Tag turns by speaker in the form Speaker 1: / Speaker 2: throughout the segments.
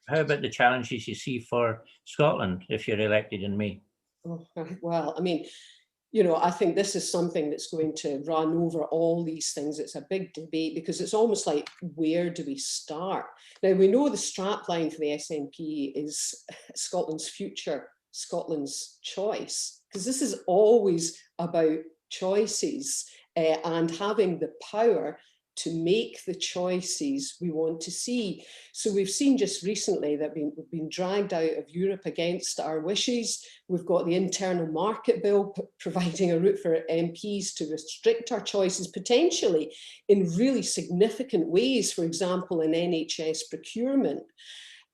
Speaker 1: how about the challenges you see for Scotland if you're elected in May?
Speaker 2: Oh, well, I mean, you know, I think this is something that's going to run over all these things. It's a big debate because it's almost like, where do we start? Now, we know the strapline for the SNP is Scotland's future, Scotland's choice, because this is always about choices and having the power to make the choices we want to see. So we've seen just recently that we've been dragged out of Europe against our wishes. We've got the internal market bill providing a route for MPs to restrict our choices potentially in really significant ways, for example, in NHS procurement.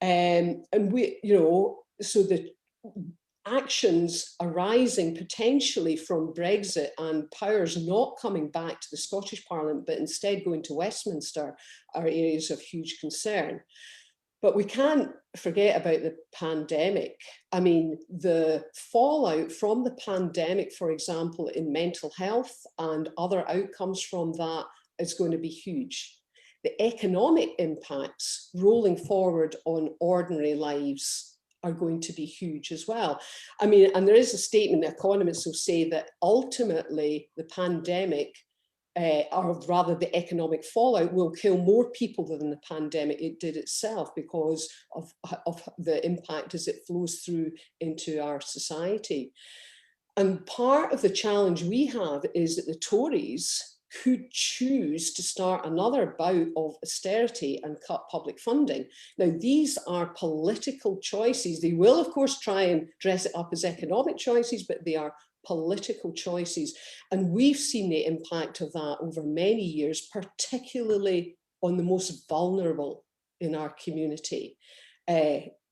Speaker 2: And we, you know, so the actions arising potentially from Brexit and powers not coming back to the Scottish Parliament, but instead going to Westminster, are areas of huge concern. But we can't forget about the pandemic. I mean, the fallout from the pandemic, for example, in mental health and other outcomes from that is going to be huge. The economic impacts rolling forward on ordinary lives are going to be huge as well. I mean, and there is a statement, economists will say that ultimately the pandemic, or rather the economic fallout, will kill more people than the pandemic it did itself because of the impact as it flows through into our society. And part of the challenge we have is that the Tories could choose to start another bout of austerity and cut public funding. Now, these are political choices. They will, of course, try and dress it up as economic choices, but they are political choices. And we've seen the impact of that over many years, particularly on the most vulnerable in our community.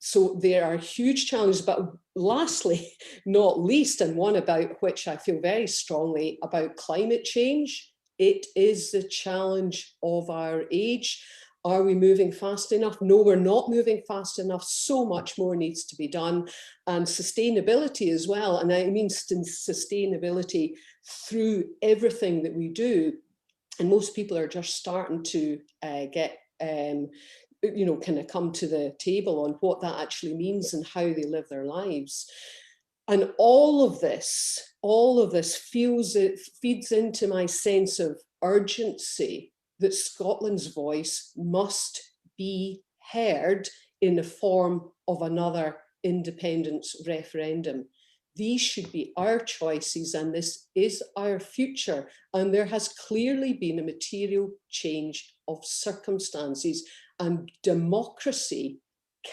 Speaker 2: So there are huge challenges, but lastly, not least, and one about which I feel very strongly about climate change. It is the challenge of our age. Are we moving fast enough? No, we're not moving fast enough. So much more needs to be done. And sustainability as well. And I mean sustainability through everything that we do. And most people are just starting to get, you know, kind of come to the table on what that actually means and how they live their lives. And all of this feeds into my sense of urgency that Scotland's voice must be heard in the form of another independence referendum. These should be our choices, and this is our future. And there has clearly been a material change of circumstances, and democracy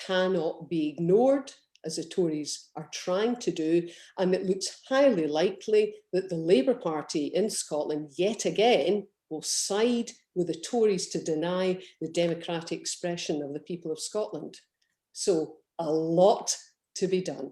Speaker 2: cannot be ignored, as the Tories are trying to do, and it looks highly likely that the Labour Party in Scotland, yet again, will side with the Tories to deny the democratic expression of the people of Scotland. So a lot to be done.